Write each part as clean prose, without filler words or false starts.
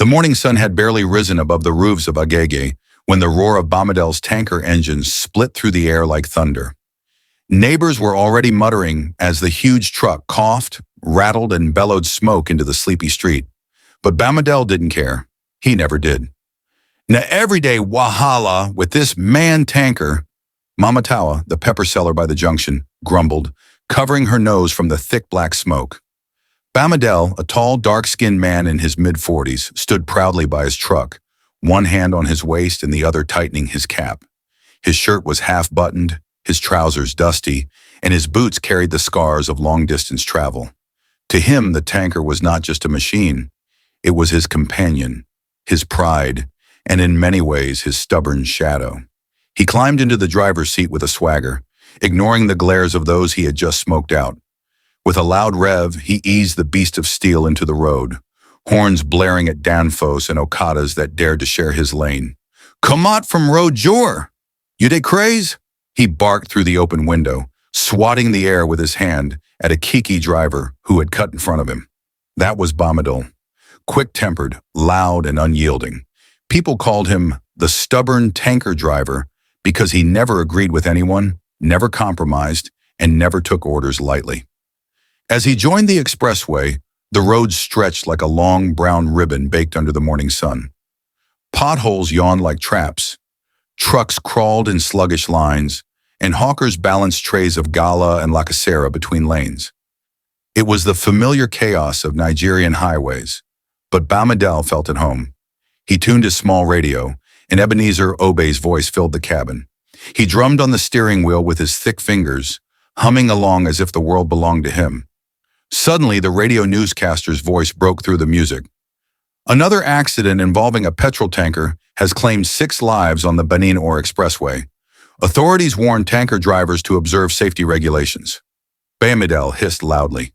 morning sun had barely risen above the roofs of Agege when the roar of Bamadel's tanker engines split through the air like thunder. Neighbors were already muttering as the huge truck coughed, rattled, and bellowed smoke into the sleepy street. But Bamadel didn't care. He never did. "Na everyday wahala with this man tanker," Mama Tawa, the pepper seller by the junction, grumbled, covering her nose from the thick black smoke. Bamadel, a tall, dark-skinned man in his mid-40s, stood proudly by his truck, one hand on his waist and the other tightening his cap. His shirt was half-buttoned, his trousers dusty, and his boots carried the scars of long-distance travel. To him, the tanker was not just a machine. It was his companion, his pride, and in many ways his stubborn shadow. He climbed into the driver's seat with a swagger, ignoring the glares of those he had just smoked out. With a loud rev, he eased the beast of steel into the road, horns blaring at Danfos and Okadas that dared to share his lane. "Come out from Road Jor! You dey craze?" He barked through the open window, swatting the air with his hand at a Kiki driver who had cut in front of him. That was Bamadil, quick-tempered, loud, and unyielding. People called him the stubborn tanker driver because he never agreed with anyone, never compromised, and never took orders lightly. As he joined the expressway, the road stretched like a long brown ribbon baked under the morning sun. Potholes yawned like traps. Trucks crawled in sluggish lines, and hawkers balanced trays of gala and lacasera between lanes. It was the familiar chaos of Nigerian highways, but Bamadel felt at home. He tuned his small radio, and Ebenezer Obey's voice filled the cabin. He drummed on the steering wheel with his thick fingers, humming along as if the world belonged to him. Suddenly, the radio newscaster's voice broke through the music. "Another accident involving a petrol tanker has claimed 6 lives on the Benin-Or Expressway. Authorities warn tanker drivers to observe safety regulations." Bamadel hissed loudly.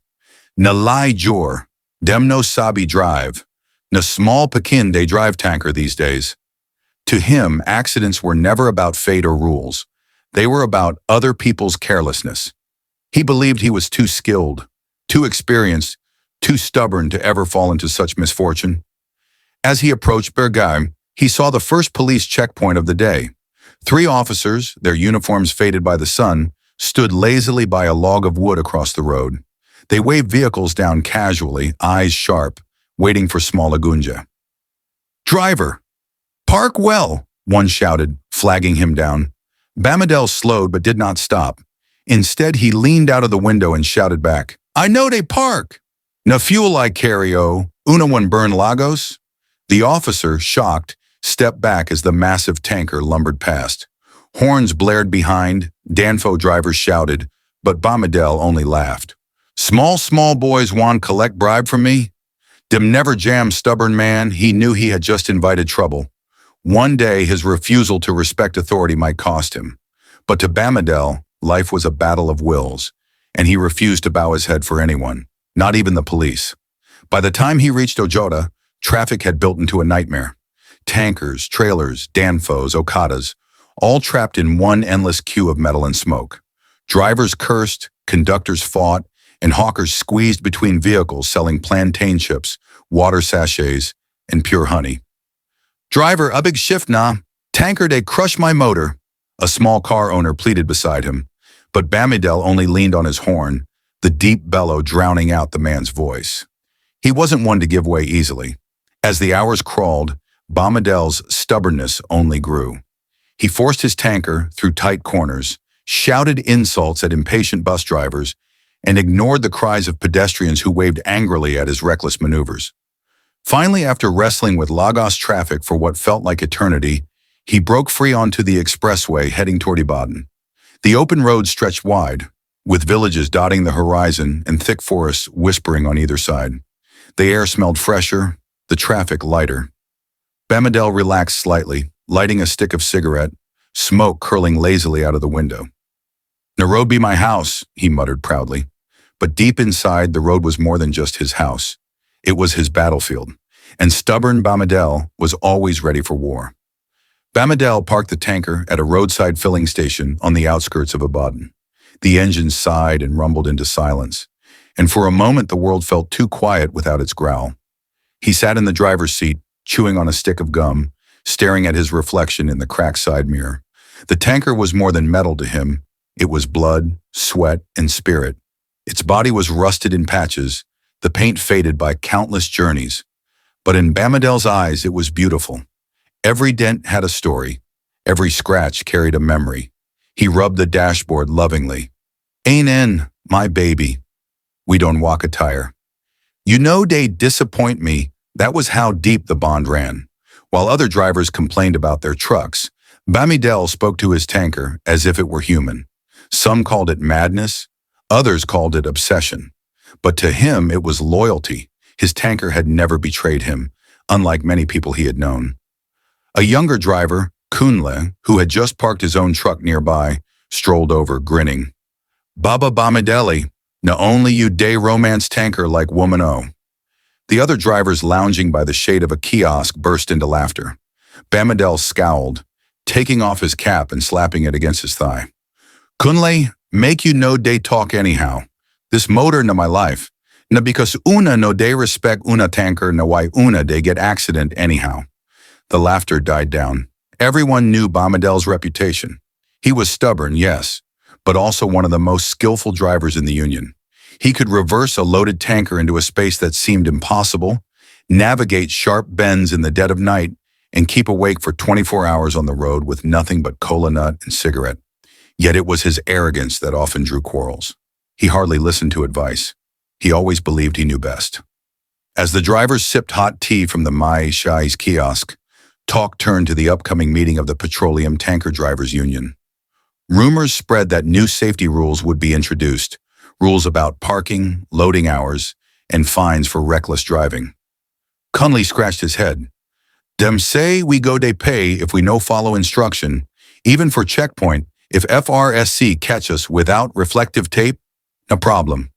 "Na lai jor, dem no sabi drive. Na small Pekin they drive tanker these days." To him, accidents were never about fate or rules. They were about other people's carelessness. He believed he was too skilled, too experienced, too stubborn to ever fall into such misfortune. As he approached Bergheim, he saw the first police checkpoint of the day. 3 officers, their uniforms faded by the sun, stood lazily by a log of wood across the road. They waved vehicles down casually, eyes sharp, waiting for small Agunja. "Driver, park well," one shouted, flagging him down. Bamadel slowed but did not stop. Instead, he leaned out of the window and shouted back, "I know they park. Na fuel I carry, una one burn Lagos." The officer, shocked, stepped back as the massive tanker lumbered past. Horns blared behind, Danfo drivers shouted, but Bamadel only laughed. Small boys want collect bribe from me? Dem never jam stubborn man, he knew he had just invited trouble. One day his refusal to respect authority might cost him. But to Bamadel, life was a battle of wills, and he refused to bow his head for anyone, not even the police. By the time he reached Ojota, traffic had built into a nightmare. Tankers, trailers, Danfos, Okadas, all trapped in one endless queue of metal and smoke. Drivers cursed, conductors fought, and hawkers squeezed between vehicles selling plantain chips, water sachets, and pure honey. "Driver, a big shift na. Tanker they crush my motor," a small car owner pleaded beside him. But Bamadel only leaned on his horn, the deep bellow drowning out the man's voice. He wasn't one to give way easily. As the hours crawled, Bamadel's stubbornness only grew. He forced his tanker through tight corners, shouted insults at impatient bus drivers, and ignored the cries of pedestrians who waved angrily at his reckless maneuvers. Finally, after wrestling with Lagos traffic for what felt like eternity, he broke free onto the expressway heading toward Ibadan. The open road stretched wide, with villages dotting the horizon and thick forests whispering on either side. The air smelled fresher, the traffic lighter. Bamadel relaxed slightly, lighting a stick of cigarette, smoke curling lazily out of the window. "Nairobi my house," he muttered proudly. But deep inside, the road was more than just his house. It was his battlefield, and stubborn Bamadel was always ready for war. Bamadel parked the tanker at a roadside filling station on the outskirts of Ibadan. The engine sighed and rumbled into silence, and for a moment the world felt too quiet without its growl. He sat in the driver's seat, chewing on a stick of gum, staring at his reflection in the cracked side mirror. The tanker was more than metal to him. It was blood, sweat, and spirit. Its body was rusted in patches, the paint faded by countless journeys. But in Bamidel's eyes, it was beautiful. Every dent had a story. Every scratch carried a memory. He rubbed the dashboard lovingly. "Ain't in, my baby. We don't walk a tire. You know they disappoint me." That was how deep the bond ran. While other drivers complained about their trucks, Bamidel spoke to his tanker as if it were human. Some called it madness, others called it obsession. But to him, it was loyalty. His tanker had never betrayed him, unlike many people he had known. A younger driver, Kunle, who had just parked his own truck nearby, strolled over, grinning. "Baba Bamideli, na only you day romance tanker like woman o." The other drivers lounging by the shade of a kiosk burst into laughter. Bamidel scowled, taking off his cap and slapping it against his thigh. "Kunle, make you no day talk anyhow. This motor na my life. Na because una no day respect una tanker na why una day get accident anyhow." The laughter died down. Everyone knew Bamidel's reputation. He was stubborn, yes, but also one of the most skillful drivers in the Union. He could reverse a loaded tanker into a space that seemed impossible, navigate sharp bends in the dead of night, and keep awake for 24 hours on the road with nothing but cola nut and cigarette. Yet it was his arrogance that often drew quarrels. He hardly listened to advice. He always believed he knew best. As the drivers sipped hot tea from the Mai Shai's kiosk, talk turned to the upcoming meeting of the Petroleum Tanker Drivers Union. Rumors spread that new safety rules would be introduced, rules about parking, loading hours, and fines for reckless driving. Kunle scratched his head. "Dem say we go dey pay if we no follow instruction, even for checkpoint, if FRSC catch us without reflective tape, no problem."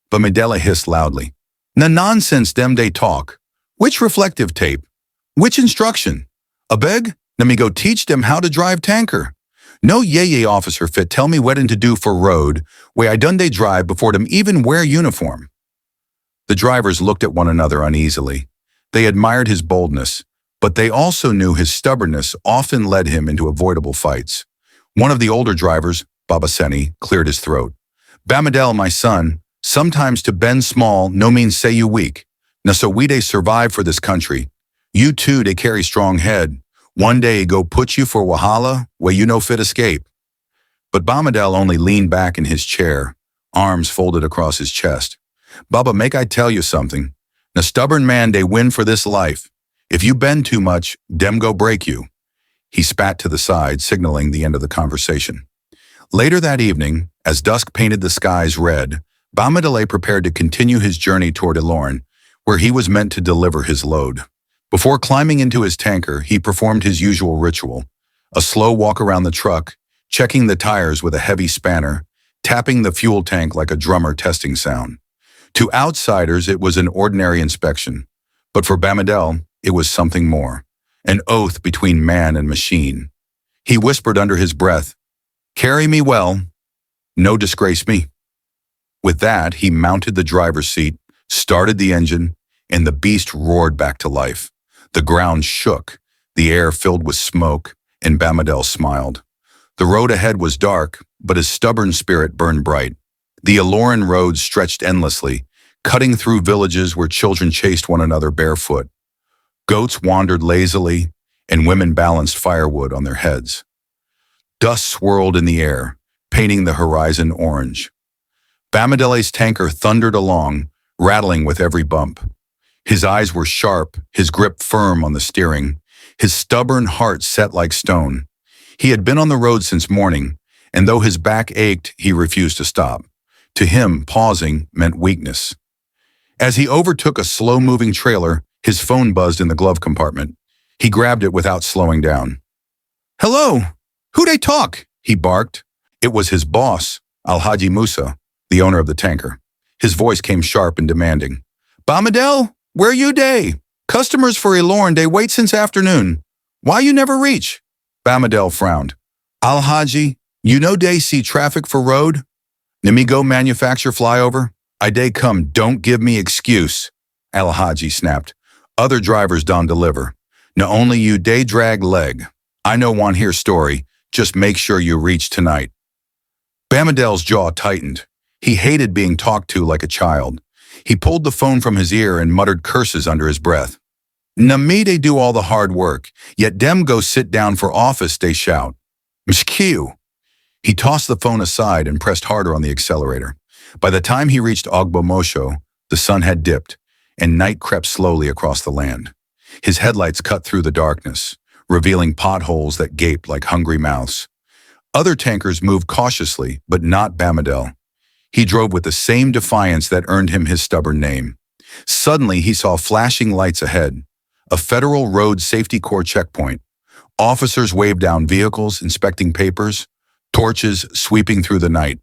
But Medela hissed loudly. "Na nonsense dem dey talk. Which reflective tape? Which instruction? Abeg, let me go teach them how to drive tanker. No yeye officer fit tell me wetin to do for road, way I done they drive before them even wear uniform." The drivers looked at one another uneasily. They admired his boldness, but they also knew his stubbornness often led him into avoidable fights. One of the older drivers, Babaseni, cleared his throat. "Bamidel, my son, sometimes to bend small no means say you weak. Na so we dey survive for this country. You too dey carry strong head. One day go put you for Wahala, where you no fit escape." But Bamidel only leaned back in his chair, arms folded across his chest. "Baba, make I tell you something. Na stubborn man dey win for this life. If you bend too much, dem go break you." He spat to the side, signaling the end of the conversation. Later that evening, as dusk painted the skies red, Bamidele prepared to continue his journey toward Elorn, where he was meant to deliver his load. Before climbing into his tanker, he performed his usual ritual, a slow walk around the truck, checking the tires with a heavy spanner, tapping the fuel tank like a drummer testing sound. To outsiders, it was an ordinary inspection, but for Bamidel, it was something more, an oath between man and machine. He whispered under his breath, "Carry me well, no disgrace me." With that, he mounted the driver's seat, started the engine, and the beast roared back to life. The ground shook, the air filled with smoke, and Bamidel smiled. The road ahead was dark, but his stubborn spirit burned bright. The Eloran road stretched endlessly, cutting through villages where children chased one another barefoot. Goats wandered lazily, and women balanced firewood on their heads. Dust swirled in the air, painting the horizon orange. Bamidele's tanker thundered along, rattling with every bump. His eyes were sharp, his grip firm on the steering, his stubborn heart set like stone. He had been on the road since morning, and though his back ached, he refused to stop. To him, pausing meant weakness. As he overtook a slow-moving trailer, his phone buzzed in the glove compartment. He grabbed it without slowing down. "Hello, who dey talk?" he barked. It was his boss, Alhaji Musa, the owner of the tanker. His voice came sharp and demanding. "Bamidel, where you dey? Customers for Elorn, they wait since afternoon. Why you never reach?" Bamidel frowned. "Alhaji, you know dey see traffic for road? Nimi go manufacture flyover? I dey come, don't give me excuse," Alhaji snapped. Other drivers don't deliver. No only you day drag leg. I know one here story. Just make sure you reach tonight. Bamadel's jaw tightened. He hated being talked to like a child. He pulled the phone from his ear and muttered curses under his breath. Na me they do all the hard work, yet dem go sit down for office they shout. Mshq. He tossed the phone aside and pressed harder on the accelerator. By the time he reached Ogbomosho, the sun had dipped, and night crept slowly across the land. His headlights cut through the darkness, revealing potholes that gaped like hungry mouths. Other tankers moved cautiously, but not Bamadel. He drove with the same defiance that earned him his stubborn name. Suddenly, he saw flashing lights ahead, a Federal Road Safety Corps checkpoint. Officers waved down vehicles, inspecting papers, torches sweeping through the night.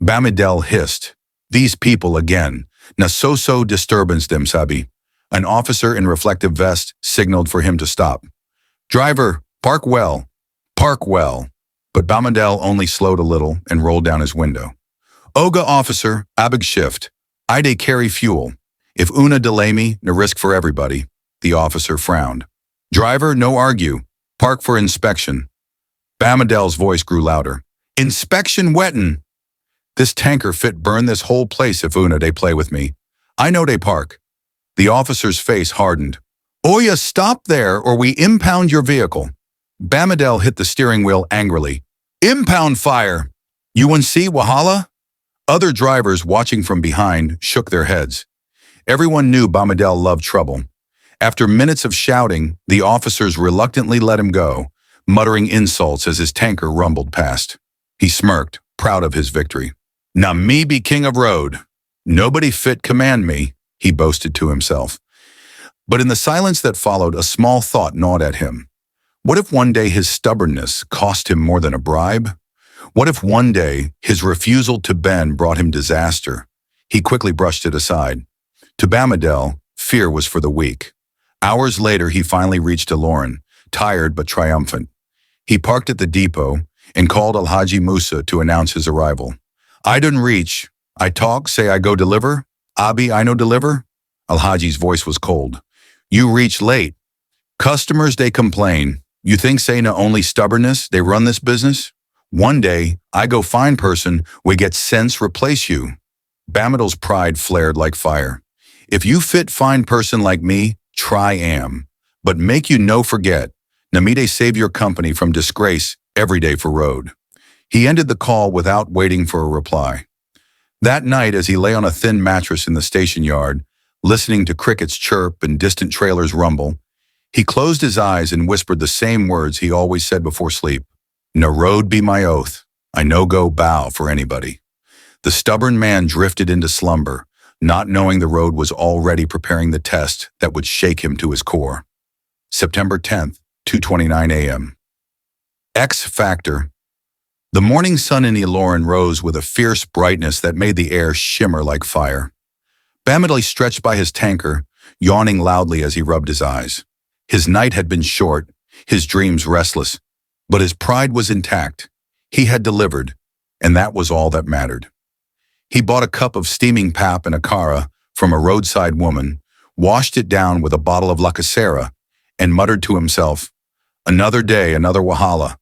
Bamadel hissed, "These people again. Na so disturbance them, sabi." An officer in reflective vest signaled for him to stop. "Driver, park well." "Park well." But Bamadel only slowed a little and rolled down his window. "Oga officer, abig shift. I dey carry fuel. If una delay me, na risk for everybody." The officer frowned. "Driver, no argue. Park for inspection." Bamadel's voice grew louder. "Inspection wettin'. This tanker fit burn this whole place if una dey play with me. I know dey park." The officer's face hardened. "Oya, stop there or we impound your vehicle." Bamadel hit the steering wheel angrily. "Impound fire! You want see Wahala?" Other drivers watching from behind shook their heads. Everyone knew Bamadel loved trouble. After minutes of shouting, the officers reluctantly let him go, muttering insults as his tanker rumbled past. He smirked, proud of his victory. "Na me be king of road. Nobody fit command me," he boasted to himself. But in the silence that followed, a small thought gnawed at him. What if one day his stubbornness cost him more than a bribe? What if one day his refusal to bend brought him disaster? He quickly brushed it aside. To Bamadel, fear was for the weak. Hours later, he finally reached Ilorin, tired but triumphant. He parked at the depot and called Alhaji Musa to announce his arrival. "I done reach. I talk, say I go deliver. Abi, I no deliver." Alhaji's voice was cold. "You reach late. Customers, they complain. You think say na only stubbornness, they run this business? One day, I go find person, we get sense replace you." Bamadel's pride flared like fire. "If you fit fine person like me, try am. But make you no forget, Namide save your company from disgrace every day for road." He ended the call without waiting for a reply. That night, as he lay on a thin mattress in the station yard, listening to crickets chirp and distant trailers rumble, he closed his eyes and whispered the same words he always said before sleep. "No road be my oath. I no go bow for anybody." The stubborn man drifted into slumber, not knowing the road was already preparing the test that would shake him to his core. September 10th, 2:29 a.m. X Factor. The morning sun in Ilorin rose with a fierce brightness that made the air shimmer like fire. Bamadel stretched by his tanker, yawning loudly as he rubbed his eyes. His night had been short, his dreams restless, but his pride was intact. He had delivered, and that was all that mattered. He bought a cup of steaming pap and akara from a roadside woman, washed it down with a bottle of lacasera, and muttered to himself, "Another day, another Wahala.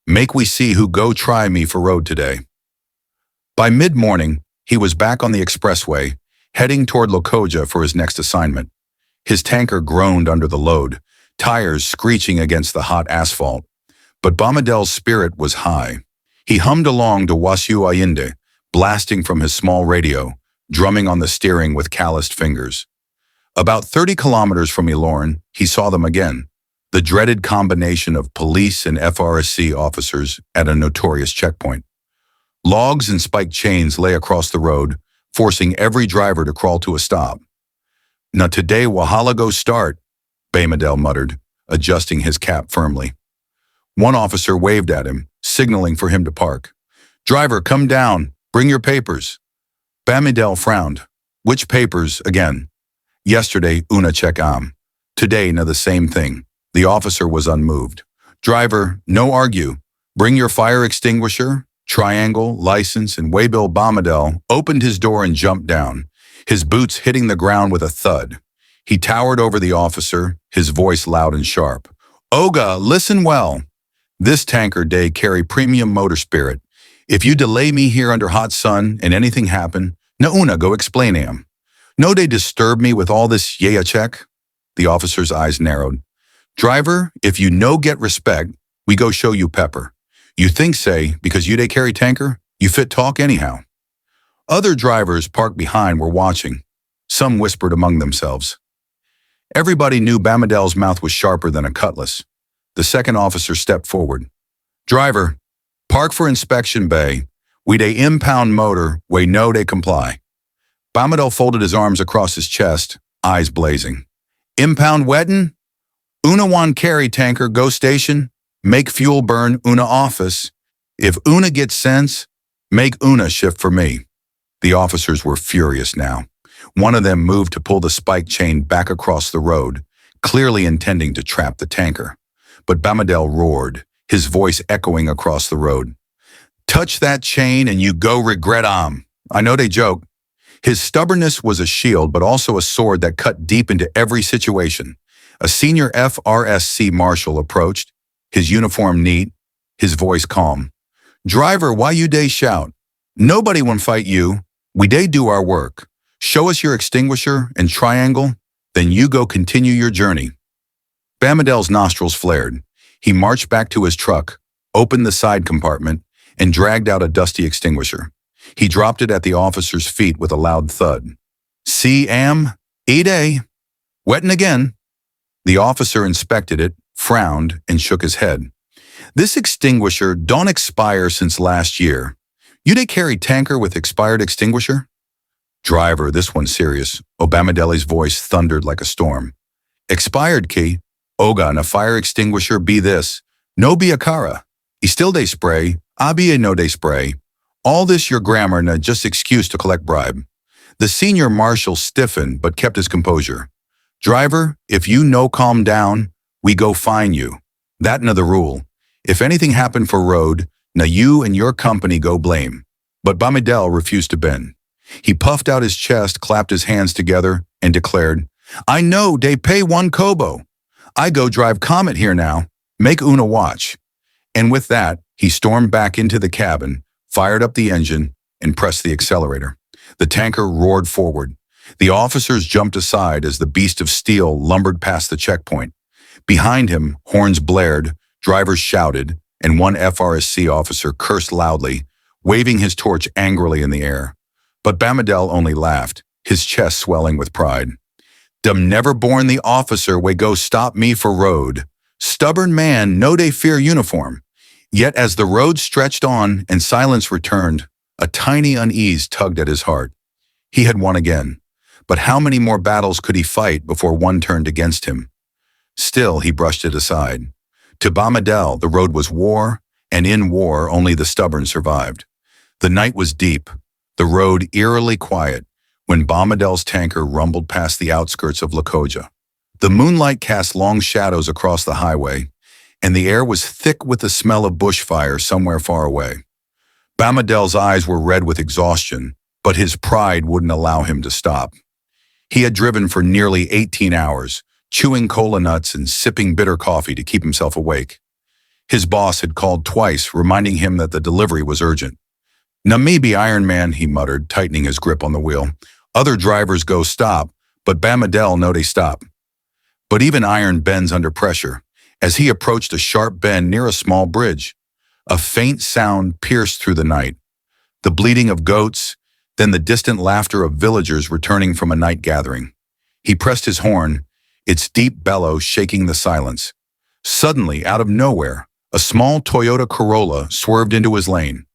Make we see who go try me for road today." By mid-morning, he was back on the expressway, heading toward Lokoja for his next assignment. His tanker groaned under the load, tires screeching against the hot asphalt. But Bamadel's spirit was high. He hummed along to Wasiu Ayinde, blasting from his small radio, drumming on the steering with calloused fingers. About 30 kilometers from Ilorin, he saw them again, the dreaded combination of police and FRSC officers at a notorious checkpoint. Logs and spiked chains lay across the road, forcing every driver to crawl to a stop. "Now today Wahala go start," Bamadel muttered, adjusting his cap firmly. One officer waved at him, signaling for him to park. "Driver, come down. Bring your papers." Bamadel frowned. "Which papers, again?" "Yesterday, una check am. Today, na the same thing." The officer was unmoved. "Driver, no argue. Bring your fire extinguisher, triangle, license, and waybill." Bamadel opened his door and jumped down, his boots hitting the ground with a thud. He towered over the officer, his voice loud and sharp. "Oga, listen well. This tanker day carry premium motor spirit. If you delay me here under hot sun and anything happen, nauna go explain am. No they disturb me with all this yeah check?" The officer's eyes narrowed. "Driver, if you no get respect, we go show you pepper. You think say, because you they carry tanker, you fit talk anyhow." Other drivers parked behind were watching. Some whispered among themselves. Everybody knew Bamadel's mouth was sharper than a cutlass. The second officer stepped forward. "Driver, park for inspection bay. We dey impound motor, we know they comply." Bamadel folded his arms across his chest, eyes blazing. "Impound wettin'? Una wan carry tanker, go station, make fuel burn Una office. If Una gets sense, make Una shift for me." The officers were furious now. One of them moved to pull the spike chain back across the road, clearly intending to trap the tanker. But Bamadel roared, his voice echoing across the road. "Touch that chain and you go regret am." I know they joke. His stubbornness was a shield, but also a sword that cut deep into every situation. A senior FRSC marshal approached, his uniform neat, his voice calm. "Driver, why you dey shout? Nobody won't fight you. We dey do our work. Show us your extinguisher and triangle, then you go continue your journey." Bamadel's nostrils flared. He marched back to his truck, opened the side compartment, and dragged out a dusty extinguisher. He dropped it at the officer's feet with a loud thud. "See, am, E-day. Wettin' again." The officer inspected it, frowned, and shook his head. "This extinguisher don't expire since last year. You dey carry tanker with expired extinguisher?" "Driver, this one's serious." Obamadeli's voice thundered like a storm. "Expired key? Oga, and a fire extinguisher be this. No be a cara. E still dey spray, abi a no dey spray. All this your grammar na just excuse to collect bribe." The senior marshal stiffened but kept his composure. "Driver, if you no calm down, we go fine you. That na the rule. If anything happen for road, na you and your company go blame." But Bamadel refused to bend. He puffed out his chest, clapped his hands together, and declared, "I know they pay 1 kobo. I go drive Comet here now. Make Una watch." And with that, he stormed back into the cabin, fired up the engine, and pressed the accelerator. The tanker roared forward. The officers jumped aside as the beast of steel lumbered past the checkpoint. Behind him, horns blared, drivers shouted, and one FRSC officer cursed loudly, waving his torch angrily in the air. But Bamadel only laughed, his chest swelling with pride. "Dem never born the officer we go stop me for road. Stubborn man no dey fear uniform." Yet as the road stretched on and silence returned, a tiny unease tugged at his heart. He had won again. But how many more battles could he fight before one turned against him? Still, he brushed it aside. To Bamadel, the road was war, and in war, only the stubborn survived. The night was deep, the road eerily quiet, when Bamadel's tanker rumbled past the outskirts of Lokoja. The moonlight cast long shadows across the highway, and the air was thick with the smell of bushfire somewhere far away. Bamadel's eyes were red with exhaustion, but his pride wouldn't allow him to stop. He had driven for nearly 18 hours, chewing cola nuts and sipping bitter coffee to keep himself awake. His boss had called twice, reminding him that the delivery was urgent. "Na me be Iron Man," he muttered, tightening his grip on the wheel. "Other drivers go stop, but Bamadel no they stop." But even iron bends under pressure. As he approached a sharp bend near a small bridge, a faint sound pierced through the night. The bleating of goats, then the distant laughter of villagers returning from a night gathering. He pressed his horn, its deep bellow shaking the silence. Suddenly, out of nowhere, a small Toyota Corolla swerved into his lane.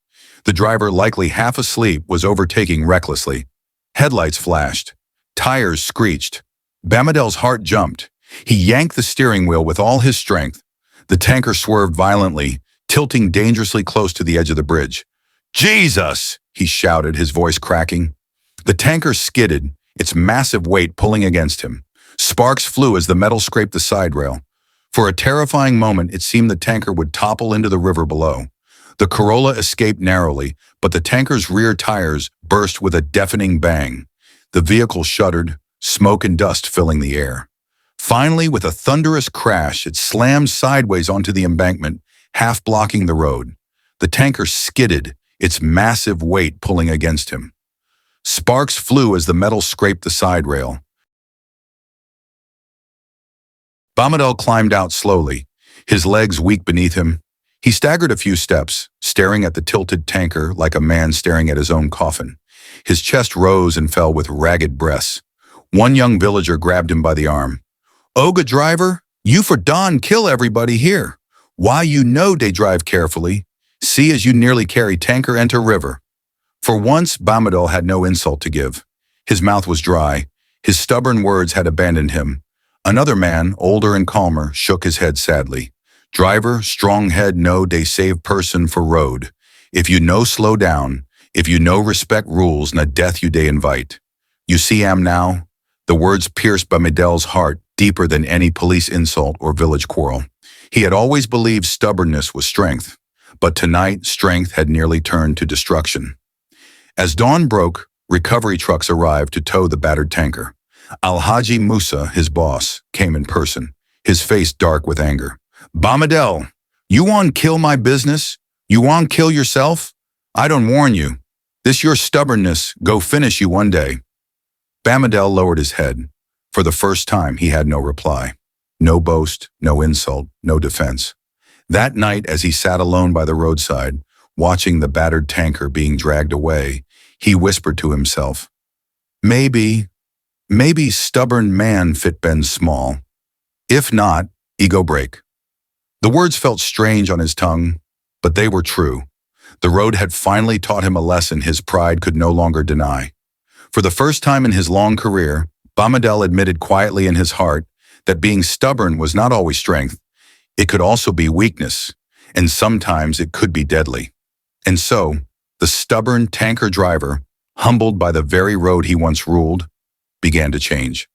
The driver, likely half asleep, was overtaking recklessly. Headlights flashed. Tires screeched. Bamadel's heart jumped. He yanked the steering wheel with all his strength. The tanker swerved violently, tilting dangerously close to the edge of the bridge. "Jesus!" he shouted, his voice cracking. The tanker skidded, its massive weight pulling against him. Sparks flew as the metal scraped the side rail. For a terrifying moment, it seemed the tanker would topple into the river below. The Corolla escaped narrowly, but the tanker's rear tires burst with a deafening bang. The vehicle shuddered, smoke and dust filling the air. Finally, with a thunderous crash, it slammed sideways onto the embankment, half blocking the road. The tanker skidded, its massive weight pulling against him. Sparks flew as the metal scraped the side rail. Bamadel climbed out slowly, his legs weak beneath him. He staggered a few steps, staring at the tilted tanker like a man staring at his own coffin. His chest rose and fell with ragged breaths. One young villager grabbed him by the arm. "Oga driver, you for Don kill everybody here. Why you know they drive carefully. See as you nearly carry tanker enter river." For once, Bamadel had no insult to give. His mouth was dry. His stubborn words had abandoned him. Another man, older and calmer, shook his head sadly. "Driver, strong head no dey save person for road. If you no slow down, if you no respect rules, na death you dey invite. You see am now?" The words pierced Bamadel's heart deeper than any police insult or village quarrel. He had always believed stubbornness was strength, but tonight strength had nearly turned to destruction. As dawn broke, recovery trucks arrived to tow the battered tanker. Alhaji Musa, his boss, came in person, his face dark with anger. "Bamadel, you want kill my business? You want kill yourself? I don't warn you. This your stubbornness go finish you one day." Bamadel lowered his head. For the first time, he had no reply. No boast, no insult, no defense. That night, as he sat alone by the roadside, watching the battered tanker being dragged away, he whispered to himself, Maybe stubborn man fit bend small. If not, ego break." The words felt strange on his tongue, but they were true. The road had finally taught him a lesson his pride could no longer deny. For the first time in his long career, Bamadel admitted quietly in his heart that being stubborn was not always strength. It could also be weakness, and sometimes it could be deadly. And so, the stubborn tanker driver, humbled by the very road he once ruled, began to change.